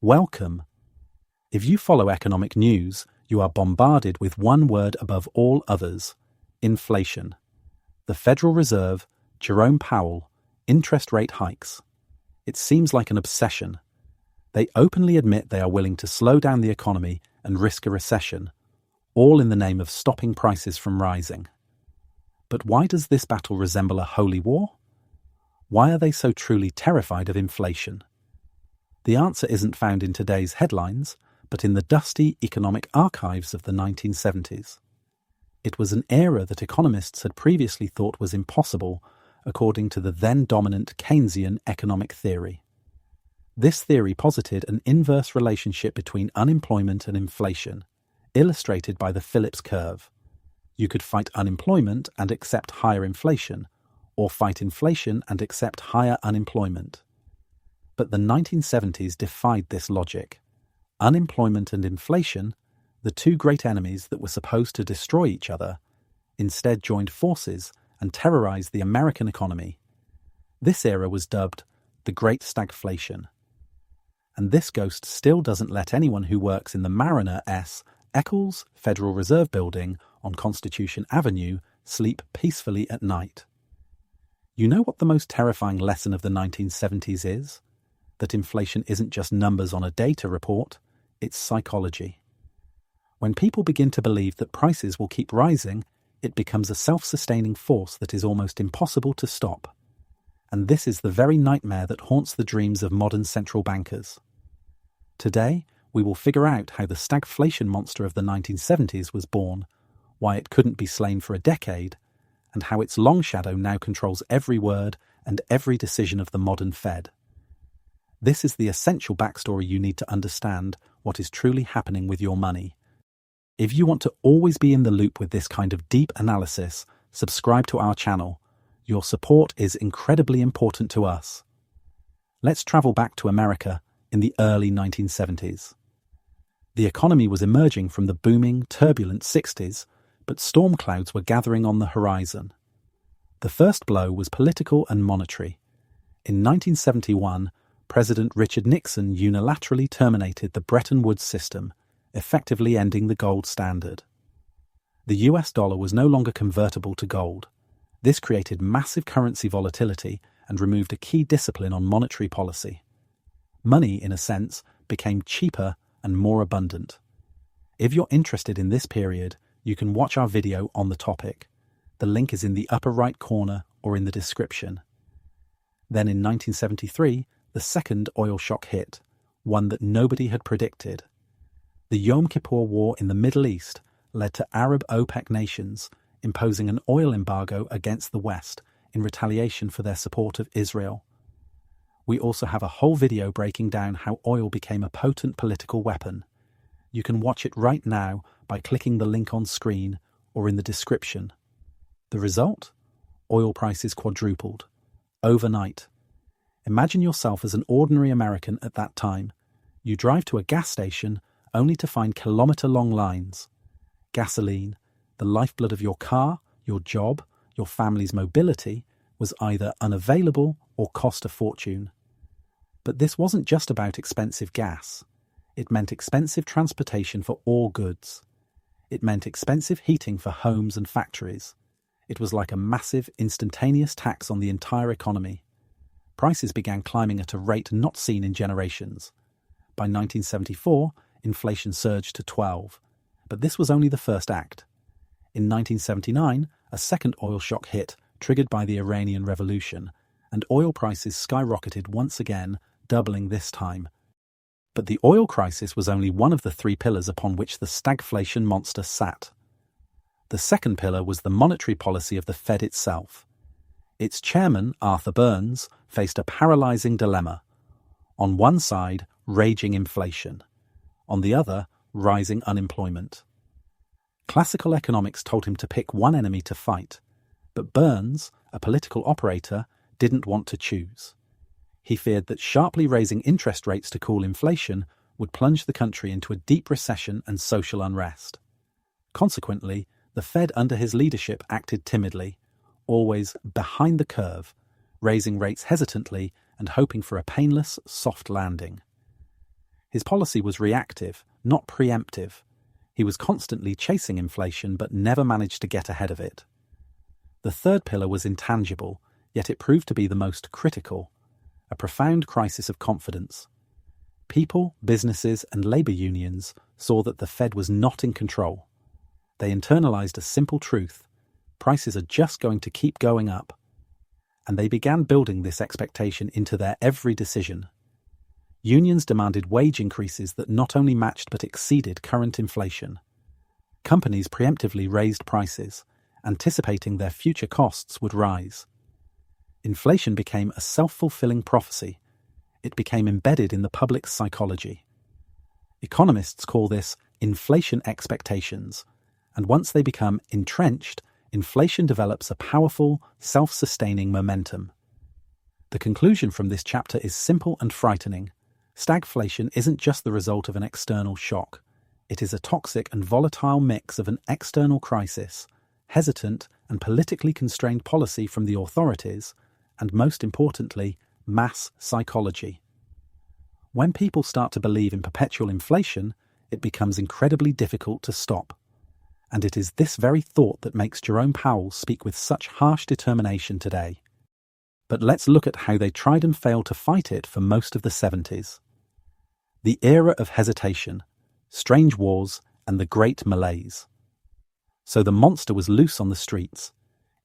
Welcome. If you follow economic news, you are bombarded with one word above all others: inflation. The Federal Reserve, Jerome Powell, interest rate hikes. It seems like an obsession. They openly admit they are willing to slow down the economy and risk a recession, all in the name of stopping prices from rising. But why does this battle resemble a holy war? Why are they so truly terrified of inflation? The answer isn't found in today's headlines, but in the dusty economic archives of the 1970s. It was an era that economists had previously thought was impossible, according to the then-dominant Keynesian economic theory. This theory posited an inverse relationship between unemployment and inflation, illustrated by the Phillips curve. You could fight unemployment and accept higher inflation, or fight inflation and accept higher unemployment. But the 1970s defied this logic. Unemployment and inflation, the two great enemies that were supposed to destroy each other, instead joined forces and terrorized the American economy. This era was dubbed the Great Stagflation. And this ghost still doesn't let anyone who works in the Mariner S. Eccles Federal Reserve Building on Constitution Avenue sleep peacefully at night. You know what the most terrifying lesson of the 1970s is? That inflation isn't just numbers on a data report, it's psychology. When people begin to believe that prices will keep rising, it becomes a self-sustaining force that is almost impossible to stop. And this is the very nightmare that haunts the dreams of modern central bankers. Today, we will figure out how the stagflation monster of the 1970s was born, why it couldn't be slain for a decade, and how its long shadow now controls every word and every decision of the modern Fed. This is the essential backstory you need to understand what is truly happening with your money. If you want to always be in the loop with this kind of deep analysis, subscribe to our channel. Your support is incredibly important to us. Let's travel back to America in the early 1970s. The economy was emerging from the booming, turbulent 60s, but storm clouds were gathering on the horizon. The first blow was political and monetary. In 1971, President Richard Nixon unilaterally terminated the Bretton Woods system, effectively ending the gold standard. The US dollar was no longer convertible to gold. This created massive currency volatility and removed a key discipline on monetary policy. Money, in a sense, became cheaper and more abundant. If you're interested in this period, you can watch our video on the topic. The link is in the upper right corner or in the description. Then in 1973, the second oil shock hit, one that nobody had predicted. The Yom Kippur War in the Middle East led to Arab OPEC nations imposing an oil embargo against the West in retaliation for their support of Israel. We also have a whole video breaking down how oil became a potent political weapon. You can watch it right now by clicking the link on screen or in the description. The result? Oil prices quadrupled. Overnight. Imagine yourself as an ordinary American at that time. You drive to a gas station only to find kilometre-long lines. Gasoline, the lifeblood of your car, your job, your family's mobility, was either unavailable or cost a fortune. But this wasn't just about expensive gas. It meant expensive transportation for all goods. It meant expensive heating for homes and factories. It was like a massive, instantaneous tax on the entire economy. Prices began climbing at a rate not seen in generations. By 1974, inflation surged to 12. But this was only the first act. In 1979, a second oil shock hit, triggered by the Iranian Revolution, and oil prices skyrocketed once again, doubling this time. But the oil crisis was only one of the three pillars upon which the stagflation monster sat. The second pillar was the monetary policy of the Fed itself. Its chairman, Arthur Burns, faced a paralyzing dilemma. On one side, raging inflation. On the other, rising unemployment. Classical economics told him to pick one enemy to fight, but Burns, a political operator, didn't want to choose. He feared that sharply raising interest rates to cool inflation would plunge the country into a deep recession and social unrest. Consequently, the Fed under his leadership acted timidly, always behind the curve, raising rates hesitantly and hoping for a painless, soft landing. His policy was reactive, not preemptive. He was constantly chasing inflation but never managed to get ahead of it. The third pillar was intangible, yet it proved to be the most critical: a profound crisis of confidence. People, businesses, and labor unions saw that the Fed was not in control. They internalized a simple truth: prices are just going to keep going up. And they began building this expectation into their every decision. Unions demanded wage increases that not only matched but exceeded current inflation. Companies preemptively raised prices, anticipating their future costs would rise. Inflation became a self-fulfilling prophecy. It became embedded in the public's psychology. Economists call this inflation expectations, and once they become entrenched, inflation develops a powerful, self-sustaining momentum. The conclusion from this chapter is simple and frightening. Stagflation isn't just the result of an external shock. It is a toxic and volatile mix of an external crisis, hesitant and politically constrained policy from the authorities, and most importantly, mass psychology. When people start to believe in perpetual inflation, it becomes incredibly difficult to stop. And it is this very thought that makes Jerome Powell speak with such harsh determination today. But let's look at how they tried and failed to fight it for most of the 70s. The era of hesitation, strange wars, and the great malaise. So the monster was loose on the streets.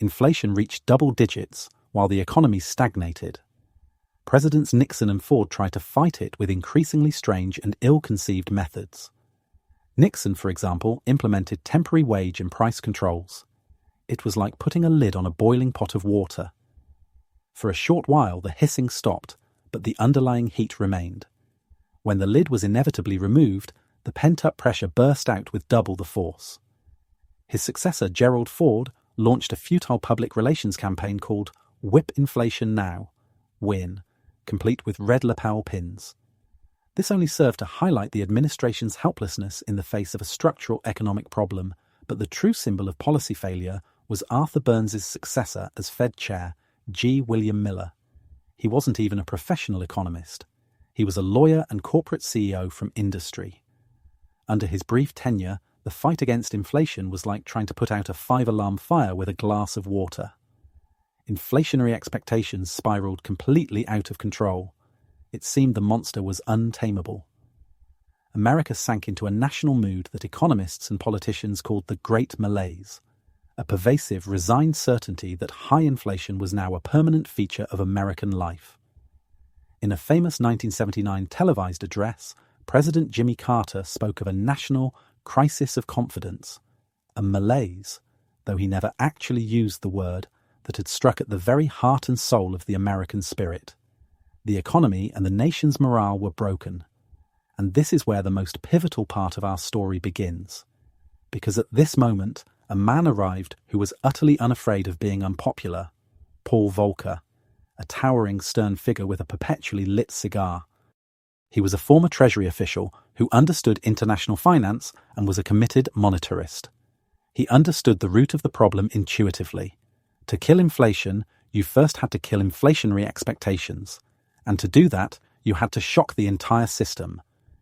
Inflation reached double digits while the economy stagnated. Presidents Nixon and Ford tried to fight it with increasingly strange and ill-conceived methods. Nixon, for example, implemented temporary wage and price controls. It was like putting a lid on a boiling pot of water. For a short while, the hissing stopped, but the underlying heat remained. When the lid was inevitably removed, the pent-up pressure burst out with double the force. His successor, Gerald Ford, launched a futile public relations campaign called Whip Inflation Now, WIN, complete with red lapel pins. This only served to highlight the administration's helplessness in the face of a structural economic problem, but the true symbol of policy failure was Arthur Burns's successor as Fed chair, G. William Miller. He wasn't even a professional economist. He was a lawyer and corporate CEO from industry. Under his brief tenure, the fight against inflation was like trying to put out a 5-alarm fire with a glass of water. Inflationary expectations spiraled completely out of control. It seemed the monster was untamable. America sank into a national mood that economists and politicians called the Great Malaise, a pervasive, resigned certainty that high inflation was now a permanent feature of American life. In a famous 1979 televised address, President Jimmy Carter spoke of a national crisis of confidence, a malaise, though he never actually used the word, that had struck at the very heart and soul of the American spirit. The economy and the nation's morale were broken. And this is where the most pivotal part of our story begins. Because at this moment, a man arrived who was utterly unafraid of being unpopular, Paul Volcker, a towering, stern figure with a perpetually lit cigar. He was a former Treasury official who understood international finance and was a committed monetarist. He understood the root of the problem intuitively. To kill inflation, you first had to kill inflationary expectations. And to do that, you had to shock the entire system.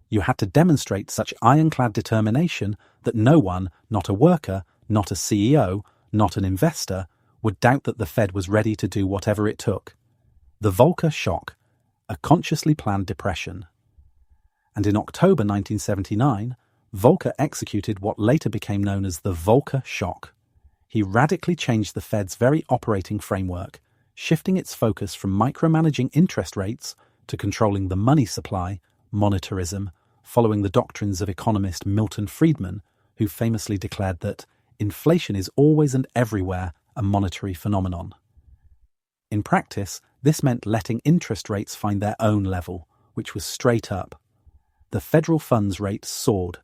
You had to demonstrate such ironclad determination that no one, not a worker, not a CEO, not an investor, would doubt that the Fed was ready to do whatever it took. The Volcker shock, a consciously planned depression. And in October 1979, Volcker executed what later became known as the Volcker shock. He radically changed the Fed's very operating framework, shifting its focus from micromanaging interest rates to controlling the money supply, monetarism, following the doctrines of economist Milton Friedman, who famously declared that inflation is always and everywhere a monetary phenomenon. In practice, this meant letting interest rates find their own level, which was straight up. The federal funds rate soared.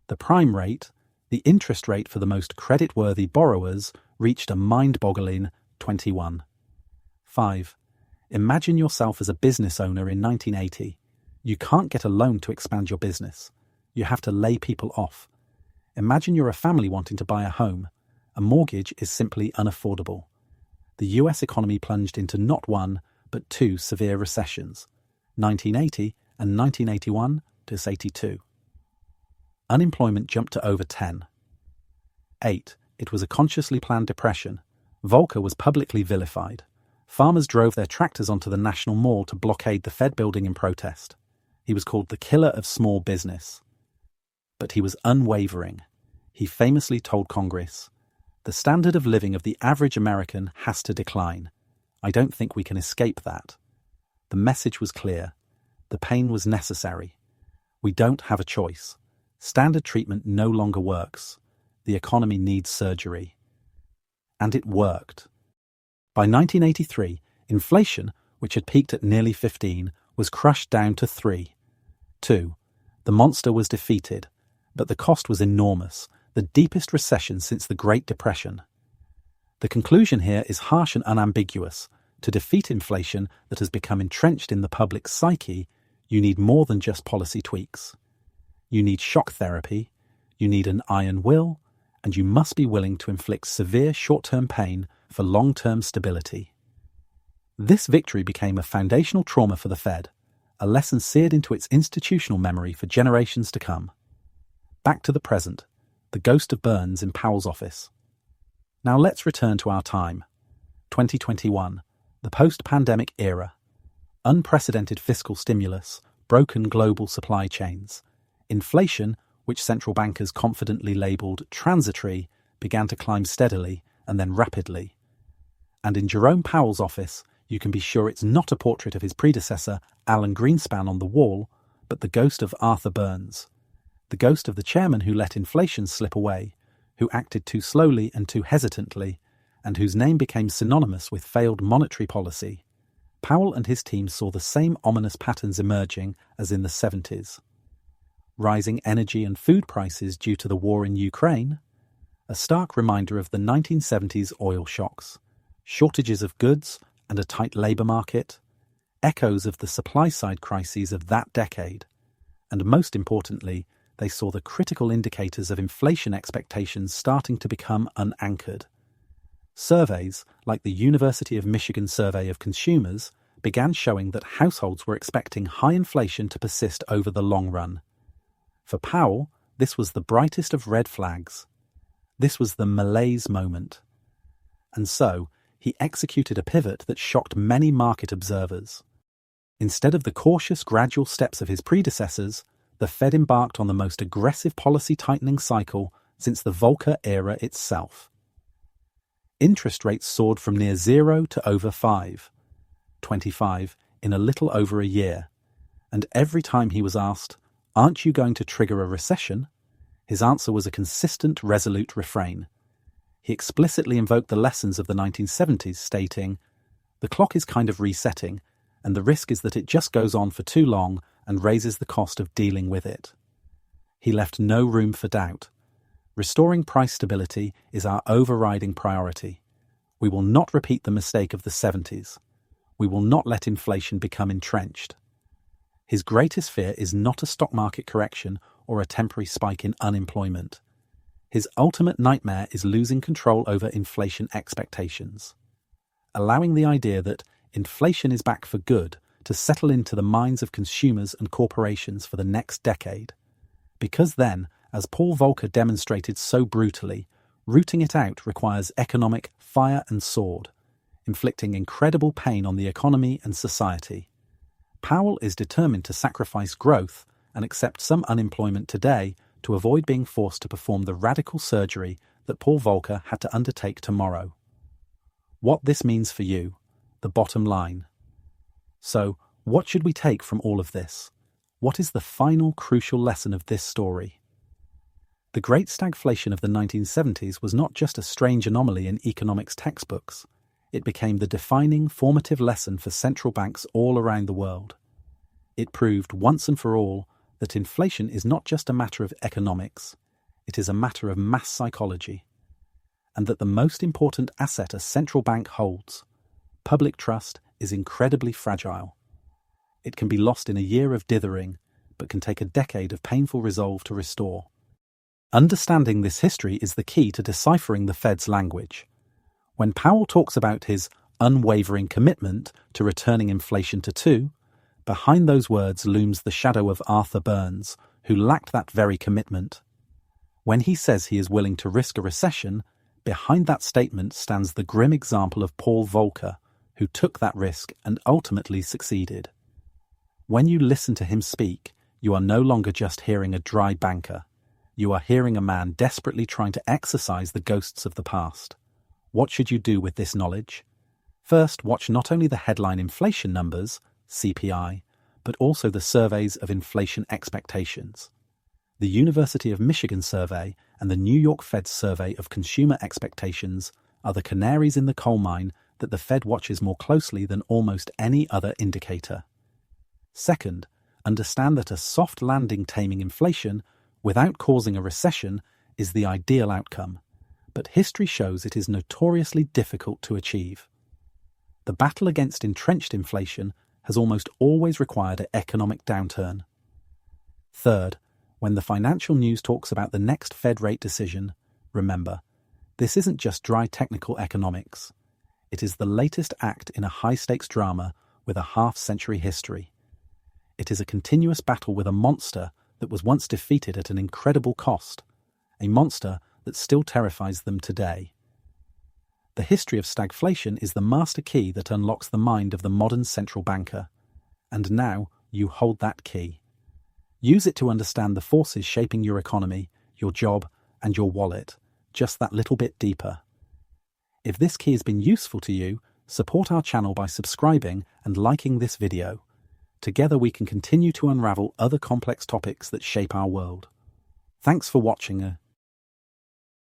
The prime rate, the interest rate for the most credit-worthy borrowers, reached a mind-boggling 21. 5. Imagine yourself as a business owner in 1980. You can't get a loan to expand your business. You have to lay people off. Imagine you're a family wanting to buy a home. A mortgage is simply unaffordable. The US economy plunged into not one, but two severe recessions, 1980 and 1981, -82. Unemployment jumped to over 10. 8. It was a consciously planned depression. Volcker was publicly vilified. Farmers drove their tractors onto the National Mall to blockade the Fed building in protest. He was called the killer of small business. But he was unwavering. He famously told Congress, "The standard of living of the average American has to decline. I don't think we can escape that." The message was clear. The pain was necessary. We don't have a choice. Standard treatment no longer works. The economy needs surgery. And it worked. By 1983, inflation, which had peaked at nearly 15, was crushed down to 3. 2. The monster was defeated, but the cost was enormous, the deepest recession since the Great Depression. The conclusion here is harsh and unambiguous. To defeat inflation that has become entrenched in the public psyche, you need more than just policy tweaks. You need shock therapy, you need an iron will, and you must be willing to inflict severe short-term pain for long-term stability. This victory became a foundational trauma for the Fed, a lesson seared into its institutional memory for generations to come. Back to the present, the ghost of Burns in Powell's office. Now let's return to our time. 2021, the post-pandemic era. Unprecedented fiscal stimulus, broken global supply chains. Inflation, which central bankers confidently labelled transitory, began to climb steadily and then rapidly. And in Jerome Powell's office, you can be sure it's not a portrait of his predecessor, Alan Greenspan, on the wall, but the ghost of Arthur Burns. The ghost of the chairman who let inflation slip away, who acted too slowly and too hesitantly, and whose name became synonymous with failed monetary policy. Powell and his team saw the same ominous patterns emerging as in the 70s. Rising energy and food prices due to the war in Ukraine, a stark reminder of the 1970s oil shocks, shortages of goods and a tight labour market, echoes of the supply-side crises of that decade, and most importantly, they saw the critical indicators of inflation expectations starting to become unanchored. Surveys, like the University of Michigan Survey of Consumers, began showing that households were expecting high inflation to persist over the long run. For Powell, this was the brightest of red flags. This was the malaise moment. And so, he executed a pivot that shocked many market observers. Instead of the cautious, gradual steps of his predecessors, the Fed embarked on the most aggressive policy tightening cycle since the Volcker era itself. Interest rates soared from near 0 to over 25 in a little over a year, and every time he was asked, "Aren't you going to trigger a recession?" his answer was a consistent, resolute refrain. He explicitly invoked the lessons of the 1970s, stating, "The clock is kind of resetting, and the risk is that it just goes on for too long and raises the cost of dealing with it." He left no room for doubt. Restoring price stability is our overriding priority. We will not repeat the mistake of the 70s. We will not let inflation become entrenched. His greatest fear is not a stock market correction or a temporary spike in unemployment. His ultimate nightmare is losing control over inflation expectations. Allowing the idea that inflation is back for good to settle into the minds of consumers and corporations for the next decade. Because then, as Paul Volcker demonstrated so brutally, rooting it out requires economic fire and sword, inflicting incredible pain on the economy and society. Powell is determined to sacrifice growth and accept some unemployment today to avoid being forced to perform the radical surgery that Paul Volcker had to undertake tomorrow. What this means for you, the bottom line. So, what should we take from all of this? What is the final crucial lesson of this story? The great stagflation of the 1970s was not just a strange anomaly in economics textbooks. It became the defining, formative lesson for central banks all around the world. It proved once and for all that inflation is not just a matter of economics, it is a matter of mass psychology, and that the most important asset a central bank holds, public trust, is incredibly fragile. It can be lost in a year of dithering, but can take a decade of painful resolve to restore. Understanding this history is the key to deciphering the Fed's language. When Powell talks about his unwavering commitment to returning inflation to 2, behind those words looms the shadow of Arthur Burns, who lacked that very commitment. When he says he is willing to risk a recession, behind that statement stands the grim example of Paul Volcker, who took that risk and ultimately succeeded. When you listen to him speak, you are no longer just hearing a dry banker. You are hearing a man desperately trying to exorcise the ghosts of the past. What should you do with this knowledge? First, watch not only the headline inflation numbers, CPI, but also the surveys of inflation expectations. The University of Michigan survey and the New York Fed's survey of consumer expectations are the canaries in the coal mine that the Fed watches more closely than almost any other indicator. Second, understand that a soft landing taming inflation without causing a recession is the ideal outcome, but history shows it is notoriously difficult to achieve. The battle against entrenched inflation has almost always required an economic downturn. Third, when the financial news talks about the next Fed rate decision, remember, this isn't just dry technical economics. It is the latest act in a high-stakes drama with a half-century history. It is a continuous battle with a monster that was once defeated at an incredible cost, a monster that still terrifies them today. The history of stagflation is the master key that unlocks the mind of the modern central banker, and now you hold that key. Use it to understand the forces shaping your economy, your job, and your wallet, just that little bit deeper. If this key has been useful to you, support our channel by subscribing and liking this video. Together we can continue to unravel other complex topics that shape our world. Thanks for watching.